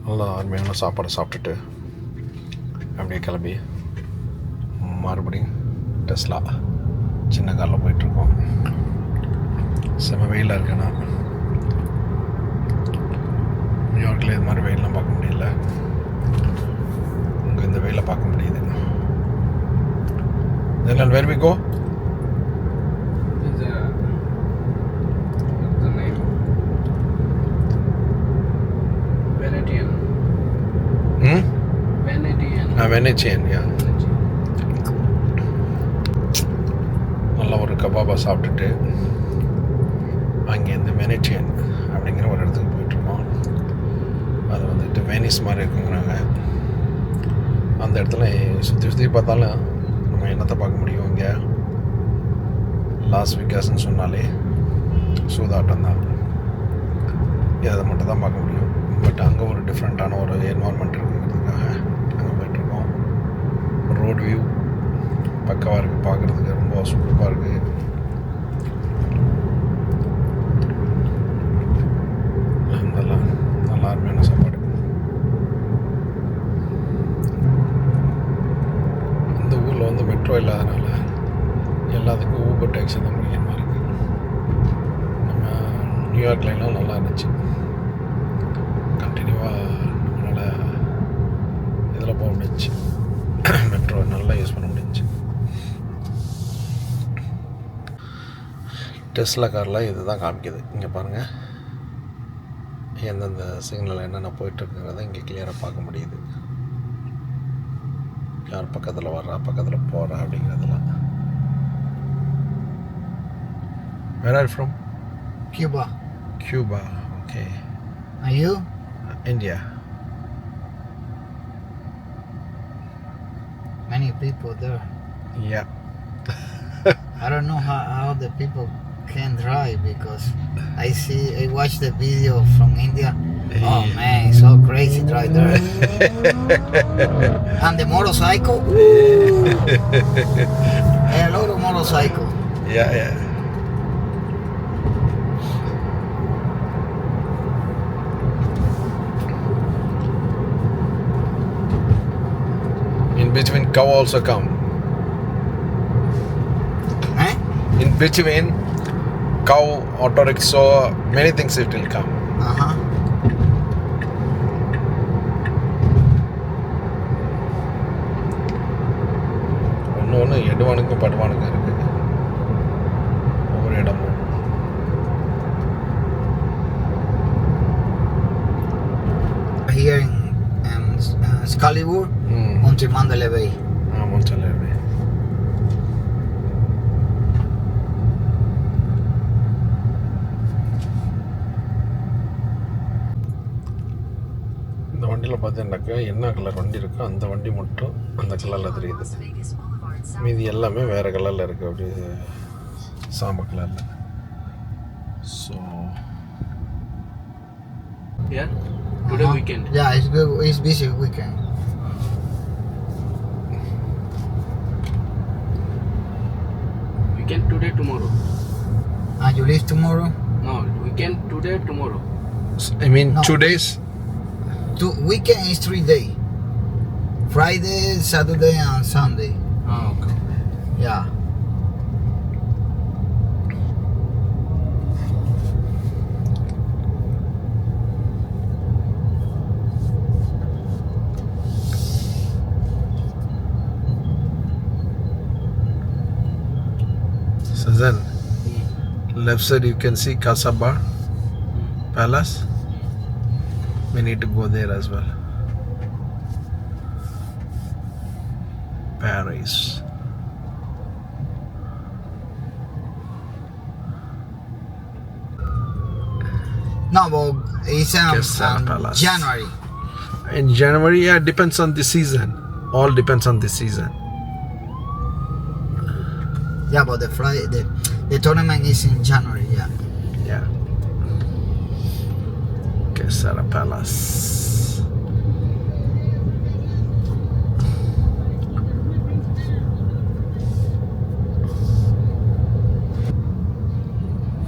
நல்லா அருமையான சாப்பாடு சாப்பிட்டுட்டு அப்படியே கிளம்பி மறுபடியும் டெஸ்லா சின்ன காரில் போயிட்டுருக்கோம். செம வெயிலாக இருக்குண்ணா. நியூயார்க்கில் இது மாதிரி வெயிலெலாம் பார்க்க முடியல. இங்கே இந்த வெயிலை பார்க்க முடியுது. Then where we go? What's the name? Venetian. Venetian. Venetian, yeah. நல்லா ஒரு கபாபா சாப்பிட்டுட்டு அங்கேருந்து வெனெட்டியன் அப்படிங்கிற ஒரு இடத்துக்கு போயிட்டுருக்கோம். அது வந்துட்டு வெனிஸ் மாதிரி இருக்குங்கிறாங்க. அந்த இடத்துல சுற்றி சுற்றி பார்த்தாலும் நம்ம என்னத்தை பார்க்க முடியும்? இங்கே லாஸ் வேகாஸ்ன்னு சொன்னாலே சூதாட்டம் தான். அதை மட்டும் தான் பார்க்க முடியும். பட் அங்கே ஒரு டிஃப்ரெண்ட்டான ஒரு என்வால்மெண்ட் இருக்குங்கிறதுக்காக அங்கே போயிட்டுருக்கோம். ரோட் வியூ பக்கவாக இருக்குது, பார்க்குறதுக்கு ரொம்ப சூப்பராக இருக்குது. நல்லா அருமையான சாப்பாடு. இந்த ஊரில் வந்து மெட்ரோ இல்லாதனால எல்லாத்துக்கும் ஊபர் டேக்ஸி தான் முடிக்கிற மாதிரி இருக்குது. நம்ம நியூயார்க்லாம் நல்லா இருந்துச்சு. கண்டினியூவாக நம்மளால் இதில் போக முடிஞ்சிச்சு. மெட்ரோ நல்லா யூஸ் பண்ண முடிஞ்சிச்சு. டெஸ்லா காரில் இது தான் காமிக்குது. இங்கே பாருங்கள், எந்தெந்த சிக்னல் என்னென்ன போயிட்டுருக்குங்கிறத இங்கே கிளியராக பார்க்க முடியுது. யார் பக்கத்தில் வர்றா, பக்கத்தில் போகிறா அப்படிங்கிறதுலாம். Where are you from? Cuba. Cuba, okay. Are you? India. Many people there. Yeah. I don't know how the people can drive because I watched the video from India. Oh man, it's so crazy drive there. And the motorcycle. A lot of motorcycle. Yeah. In between cow also come. Eh? In between cow, auto rickshaw, many things it will come. Uh-huh. ஒன்று எடுவானுக்கும் படுவானுக்கும் இருக்குது ஒவ்வொரு இடமும். Here in Excalibur, Monte Mandalay Bay. Mandalay Bay. இந்த வண்டியில் பார்த்தீங்கன்னாக்கா என்ன colour வண்டி இருக்கோ அந்த வண்டி மட்டும் அந்த கலரில் தெரியுது. மீதி எல்லாமே வேறு கலரில் இருக்குது, அப்படியே சாம்ப கலரில். So Yeah. Today weekend. Yeah, it's good. It's busy weekend. Weekend today, tomorrow. You leave tomorrow? No, weekend today, tomorrow. I mean No. 2 days. Weekend is 3 days. Friday, Saturday, and Sunday. Okay. Yeah. So then left side you can see Casa Bar Palace. We need to go there as well. Paris. No, but it's Quesada Palace. January. In January, yeah, depends on the season. All depends on the season. Yeah, but the tournament is in January. Yeah. Yeah. Quesada Palace.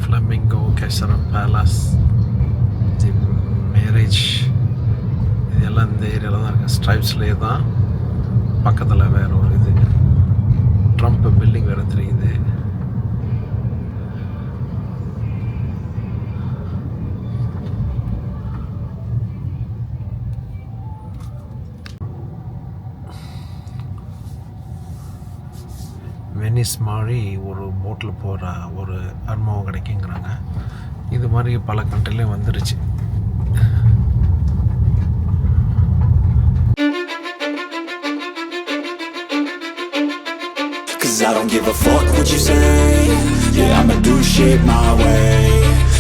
Flamingo Quesada Palace. The marriage ஸ்ட்ரைப்ஸ்லேயே தான் பக்கத்தில் வேறு ஒரு இது Trump building வேறு தெரியுது. Venice மாதிரி ஒரு போட்டில் போகிற ஒரு அனுபவம் கிடைக்குங்கிறாங்க. இது மாதிரி பல கண்ட்ரிலையும் வந்துருச்சு. Cause I don't give a fuck what you say. Yeah, I'ma do shit my way.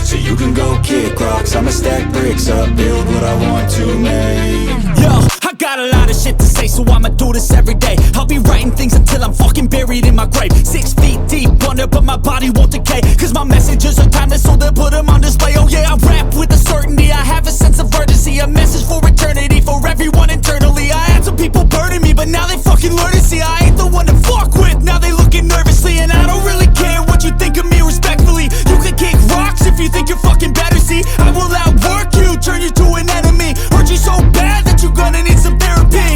So you can go kick rocks, I'ma stack bricks up, build what I want to make. Yo, I got a lot of shit to say, so I'ma do this every day. I'll be writing things until I'm fucking buried in my grave. 6 feet deep under, but my body won't decay. Cause my messages are timeless, so they'll put them on display. Oh yeah, I rap with a certainty, I have a sense of urgency. A message for eternity, for everyone internally. I had some people burning me, but now they fucking learn to see I ain't the one to fuck with. Now they looking nervously, and I don't really care what you think of me respectfully. You can kick rocks if you think you're fucking better, see. I will outwork you, turn you to an enemy. Hurt you so bad that you're gonna need some therapy.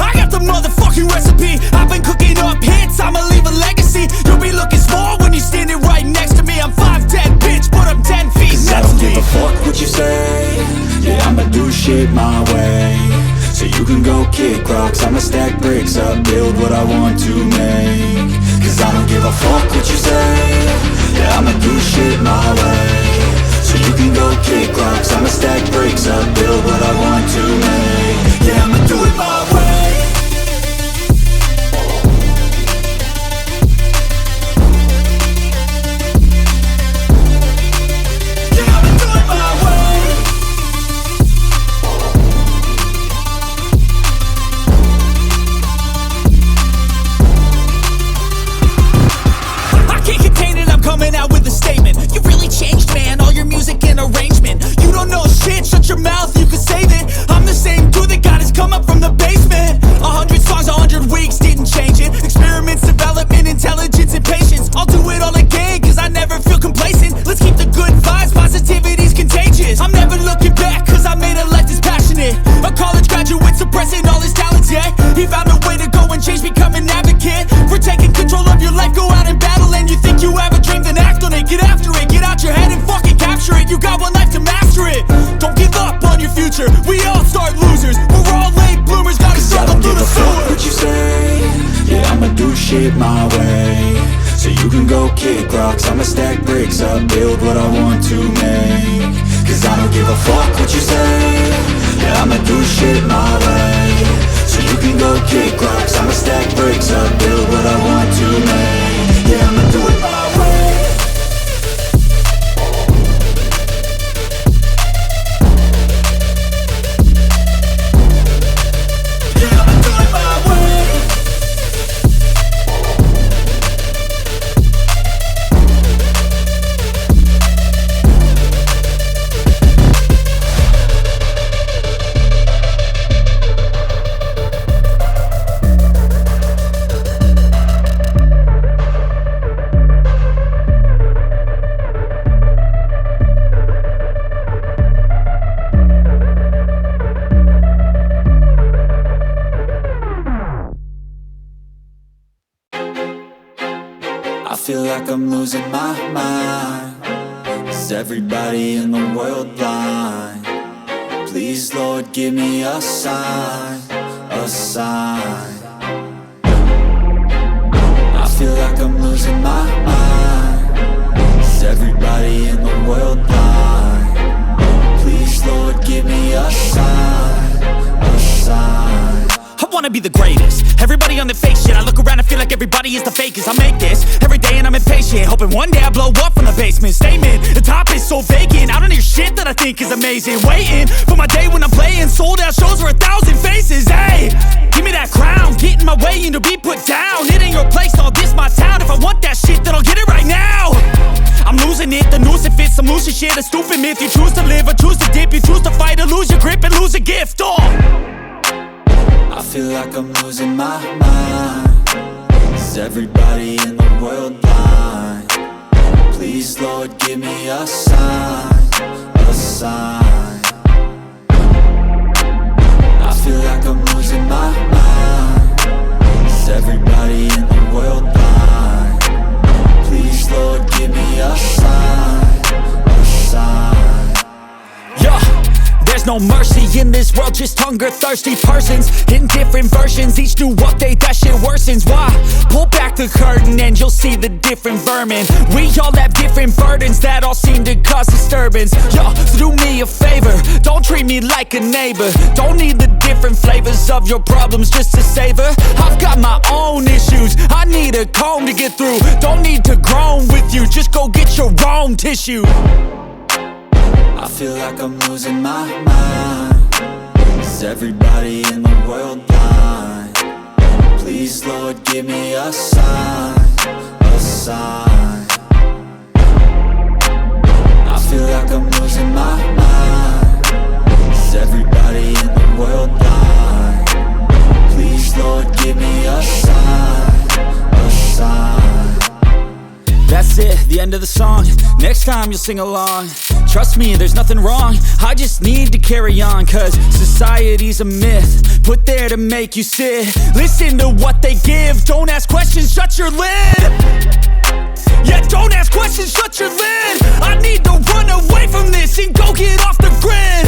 I got the motherfucking recipe. I've been cooking up hits, I'ma leave a legacy. You'll be looking small when you're standing right next to me. I'm 5'10", bitch, but I'm 10 feet next to me. I don't give a fuck what you say. Yeah, I'ma do shit my way. So you can go kick rocks, I'ma stack bricks up, build what I want to make. Cause I don't give a fuck what you say. Yeah, I'ma do shit my way. So you can go kick rocks, I'ma stack bricks up, build what I want to make. Yeah, I'ma do it my way. Shit my way. So you can go kick rocks, I'ma stack bricks up, build what I want to make. Cause I don't give a fuck what you say. Yeah, I'ma do shit my way. So you can go kick rocks, I'ma stack bricks up, build what I want to make. Yeah, I'ma do it my way. I feel like I'm losing my mind. Is everybody in the world blind? Please, Lord, give me a sign, a sign. I feel like I'm losing my mind. Is everybody in the world blind? Please, Lord, give me a sign, a sign. I wanna be the greatest. Everybody on the fake shit. I look around and feel like everybody is the fakest. I make this every day and I'm impatient, hoping one day I blow up from the basement. Statement, the top is so vacant. I don't hear shit that I think is amazing. Waiting for my day when I'm playing sold out shows for 1,000 faces. Hey, give me that crown, get in my way and to be put down. It ain't your place, all this my town. If I want that shit, then I'll get it right now. I'm losing it, the noose it fits. I'm losing shit, a stupid myth. You choose to live or choose to dip. You choose to fight or lose your grip and lose a gift. I feel like I'm losing my mind. Is everybody in the world blind? Please, Lord, give me a sign, a sign. I feel like There's no mercy in this world, just hunger-thirsty persons in different versions. Each new update, that shit worsens. Why? Pull back the curtain and you'll see the different vermin. We all have different burdens that all seem to cause disturbance. Yo, so do me a favor, don't treat me like a neighbor. Don't need the different flavors of your problems just to savor. I've got my own issues, I need a comb to get through. Don't need to groan with you, just go get your own tissue. I feel like I'm losing my mind. Is everybody in the world blind? Please, Lord, give me a sign, a sign. I feel like I'm losing my mind. Is everybody in the world blind? Please, Lord, give me a sign, a sign. That's it, the end of the song. Next time you'll sing along. Trust me, there's nothing wrong, I just need to carry on. Cause society's a myth, put there to make you sit. Listen to what they give, don't ask questions, shut your lid. Yeah, don't ask questions, shut your lid. I need to run away from this and go get off the grid.